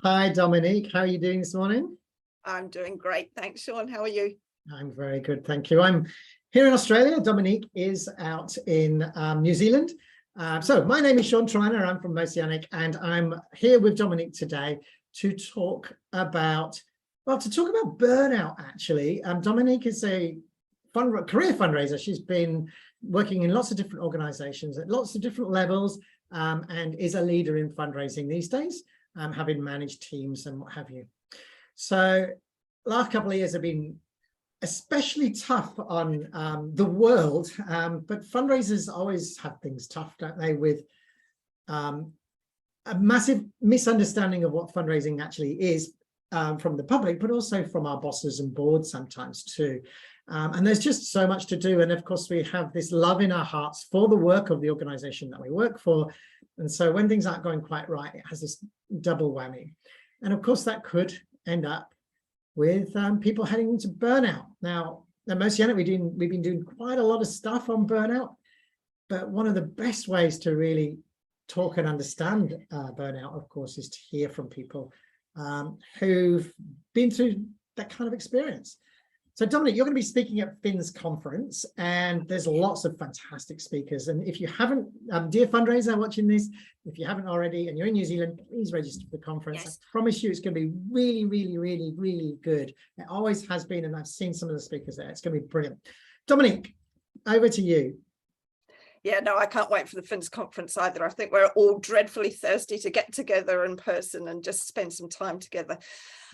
Hi, Dominique. How are you doing this morning? I'm doing great. Thanks, Sean. How are you? I'm very good, thank you. I'm here in Australia. Dominique is out in New Zealand. So my name is Sean Triner. I'm from Oceanic, and I'm here with Dominique today to talk about, burnout, actually. Dominique is a career fundraiser. She's been working in lots of different organizations at lots of different levels, and is a leader in fundraising these days, having managed teams and what have you. So last couple of years have been especially tough on the world, but fundraisers always have things tough, don't they, with a massive misunderstanding of what fundraising actually is from the public, but also from our bosses and boards sometimes too. And there's just so much to do. And of course, we have this love in our hearts for the work of the organization that we work for. And so when things aren't going quite right, it has this double whammy. And of course, that could end up with people heading into burnout. Now, at Oceanic, we've been doing quite a lot of stuff on burnout, but one of the best ways to really talk and understand burnout, of course, is to hear from people who've been through that kind of experience. So Dominic, you're going to be speaking at FINZ conference, and there's lots of fantastic speakers. And if you haven't, dear fundraiser watching this, if you haven't already and you're in New Zealand, please register for the conference. Yes. I promise you it's going to be really, really, really, really good. It always has been, and I've seen some of the speakers there. It's going to be brilliant. Dominique, over to you. Yeah, no, I can't wait for the FINZ conference either. I think we're all dreadfully thirsty to get together in person and just spend some time together.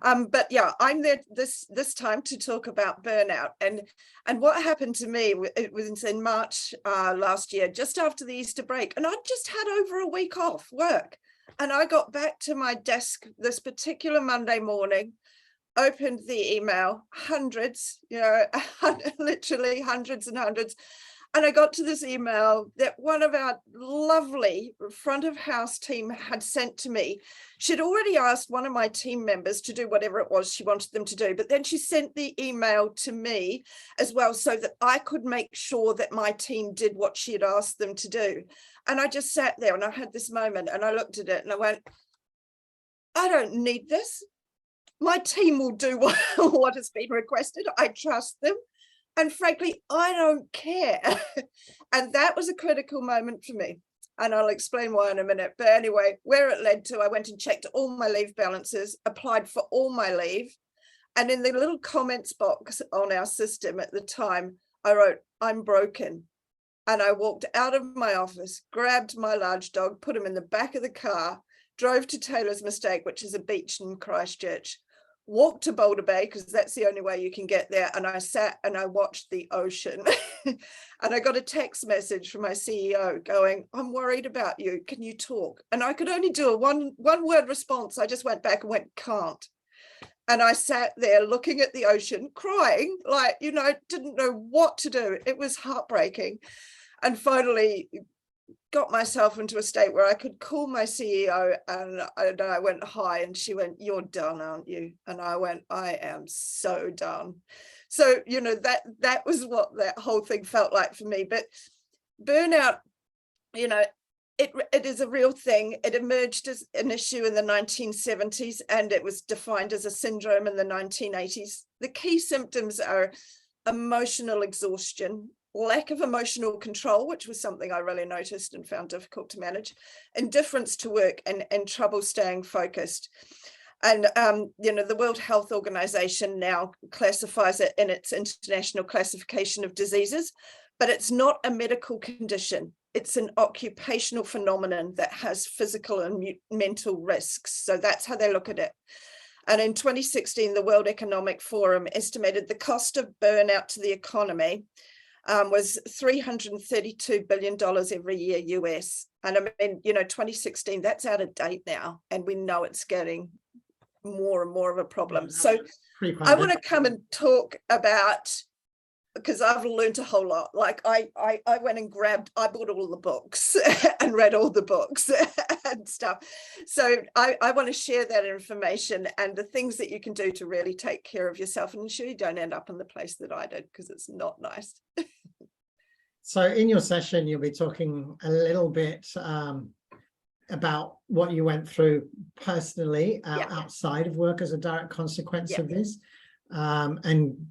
But yeah, I'm there this time to talk about burnout. And what happened to me, it was in March last year, just after the Easter break. And I'd just had over a week off work. And I got back to my desk this particular Monday morning, opened the email, hundreds, literally hundreds and hundreds. And I got to this email that one of our lovely front of house team had sent to me. She'd already asked one of my team members to do whatever it was she wanted them to do, but then she sent the email to me as well so that I could make sure that my team did what she had asked them to do. And I just sat there and I had this moment and I looked at it and I went, I don't need this. My team will do what has been requested. I trust them. And frankly, I don't care. And that was a critical moment for me. And I'll explain why in a minute. But anyway, where it led to, I went and checked all my leave balances, applied for all my leave. And in the little comments box on our system at the time, I wrote, I'm broken. And I walked out of my office, grabbed my large dog, put him in the back of the car, drove to Taylor's Mistake, which is a beach in Christchurch, walked to Boulder Bay because that's the only way you can get there, and I sat and I watched the ocean. And I got a text message from my CEO going, I'm worried about you, can you talk? And I could only do a one word response. I just went back and went, can't. And I sat there looking at the ocean, crying, like, didn't know what to do. It was heartbreaking. And finally got myself into a state where I could call my CEO, and I went, hi, and she went, you're done, aren't you? And I went, I am so done. So, that was what that whole thing felt like for me. But burnout, it is a real thing. It emerged as an issue in the 1970s, and it was defined as a syndrome in the 1980s. The key symptoms are emotional exhaustion, lack of emotional control, which was something I really noticed and found difficult to manage, indifference to work, and trouble staying focused. And, the World Health Organization now classifies it in its international classification of diseases, but it's not a medical condition. It's an occupational phenomenon that has physical and mental risks. So that's how they look at it. And in 2016, the World Economic Forum estimated the cost of burnout to the economy was $332 billion every year US. And I mean, 2016, that's out of date now. And we know it's getting more and more of a problem. So I want to come and talk about, because I've learned a whole lot. Like I went and I bought all the books and read all the books and stuff. So I want to share that information and the things that you can do to really take care of yourself and ensure you don't end up in the place that I did, because it's not nice. So in your session, you'll be talking a little bit about what you went through personally outside of work as a direct consequence of this. And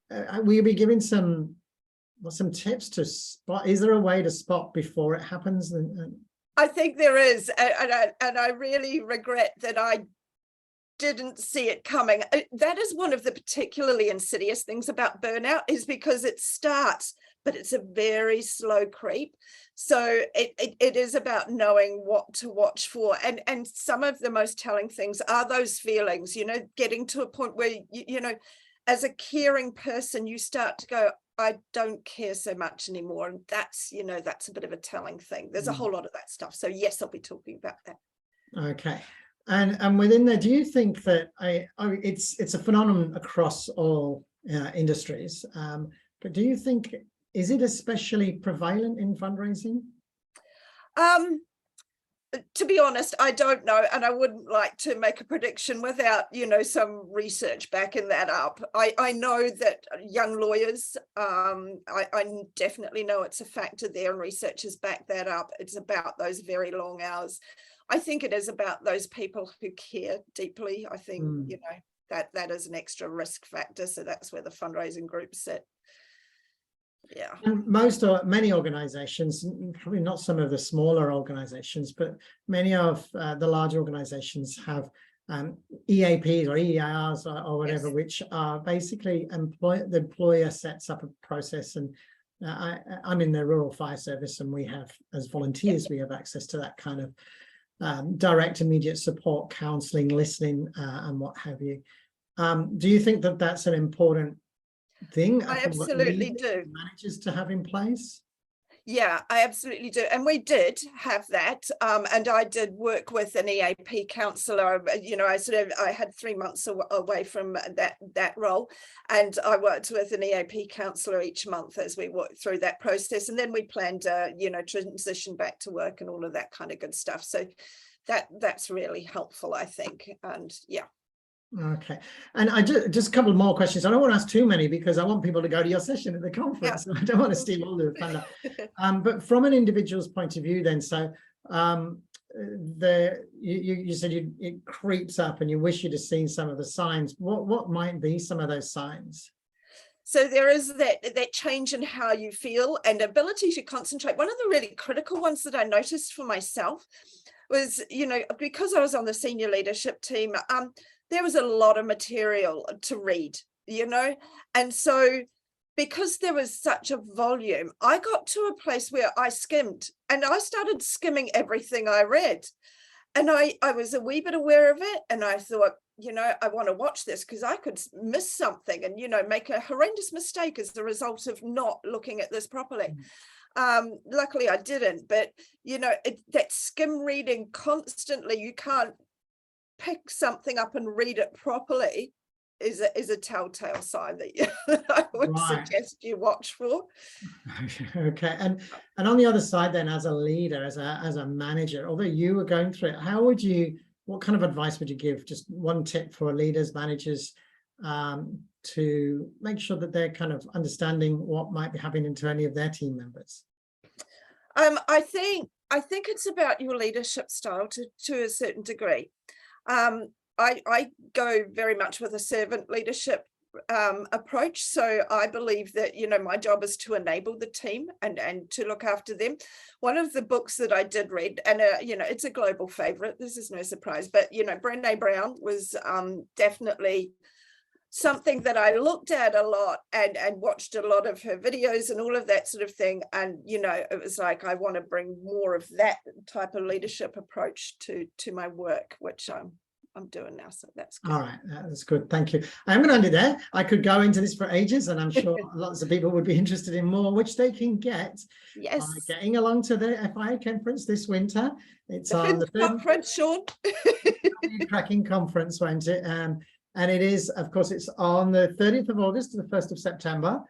will you be giving some tips to spot? Is there a way to spot before it happens? I think there is, and I really regret that I didn't see it coming. That is one of the particularly insidious things about burnout, is because it starts, but it's a very slow creep. So it is about knowing what to watch for. And some of the most telling things are those feelings, you know, getting to a point where, you know, as a caring person, you start to go, I don't care so much anymore. And that's, you know, that's a bit of a telling thing. There's a whole lot of that stuff. So yes, I'll be talking about that. Okay. And within there, do you think that it's a phenomenon across all industries? But do you think, is it especially prevalent in fundraising? To be honest, I don't know, and I wouldn't like to make a prediction without, you know, some research backing that up. I know that young lawyers, I definitely know it's a factor there, and researchers back that up. It's about those very long hours. I think it is about those people who care deeply. I think, you know, that is an extra risk factor. So that's where the fundraising groups sit. Yeah. And many organizations, probably not some of the smaller organizations, but many of the large organizations have EAPs or EIRs or whatever, which are basically the employer sets up a process. And I'm in the Rural Fire Service, and we have, as volunteers, we have access to that kind of direct, immediate support, counseling, listening, and what have you. Do you think that that's an important thing? I absolutely do. Managers to have in place? Yeah, I absolutely do. And we did have that. And I did work with an EAP counsellor. You know, I had 3 months away from that role. And I worked with an EAP counsellor each month as we worked through that process. And then we planned, you know, transition back to work and all of that kind of good stuff. So that's really helpful, I think. And yeah. Okay, and I just a couple more questions. I don't want to ask too many because I want people to go to your session at the conference. I don't want to steal all the thunder. But from an individual's point of view, then, so you said it creeps up, and you wish you'd have seen some of the signs. What might be some of those signs? So there is that change in how you feel and ability to concentrate. One of the really critical ones that I noticed for myself was, you know, because I was on the senior leadership team, there was a lot of material to read, you know, and so because there was such a volume, I got to a place where I skimmed, and I started skimming everything I read. And I was a wee bit aware of it, and I thought, you know, I want to watch this because I could miss something and, you know, make a horrendous mistake as the result of not looking at this properly. Luckily I didn't, but, you know, that skim reading constantly, you can't pick something up and read it properly, is a telltale sign that I would suggest you watch for. Okay, and on the other side, then, as a leader, as a manager, although you were going through it, what kind of advice would you give? Just one tip for leaders, managers, to make sure that they're kind of understanding what might be happening to any of their team members. I think it's about your leadership style to a certain degree. I go very much with a servant leadership approach. So I believe that, you know, my job is to enable the team and to look after them. One of the books that I did read, and you know, it's a global favorite, this is no surprise, but, you know, Brené Brown was definitely something that I looked at a lot and watched a lot of her videos and all of that sort of thing. And, you know, it was like, I want to bring more of that type of leadership approach to my work, which I'm doing now. So that's good. All right, that's good. Thank you. I'm going to end it there. I could go into this for ages, and I'm sure lots of people would be interested in more, which they can get by getting along to the FIA conference this winter. It's on the conference, Sean. Cracking conference, won't it? And it is, of course, it's on the 30th of August to the 1st of September.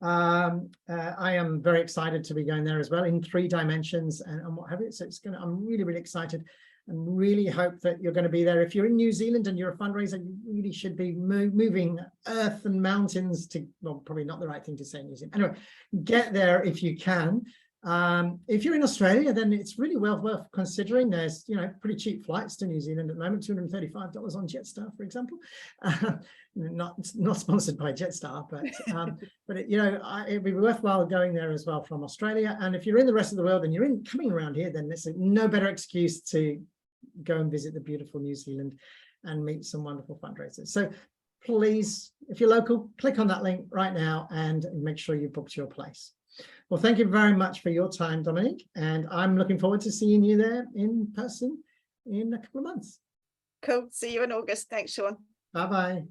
I am very excited to be going there as well in 3 dimensions and what have you. So I'm really, really excited and really hope that you're going to be there. If you're in New Zealand and you're a fundraiser, you really should be moving earth and mountains to, well, probably not the right thing to say in New Zealand. Anyway, get there if you can. If you're in Australia, then it's really well worth considering. There's, pretty cheap flights to New Zealand at the moment, $235 on Jetstar, for example. Not sponsored by Jetstar, but it'd be worthwhile going there as well from Australia. And if you're in the rest of the world and you're coming around here, then there's no better excuse to go and visit the beautiful New Zealand and meet some wonderful fundraisers. So please, if you're local, click on that link right now and make sure you booked your place. Well, thank you very much for your time, Dominique, and I'm looking forward to seeing you there in person in a couple of months. Cool. See you in August. Thanks, Sean. Bye-bye.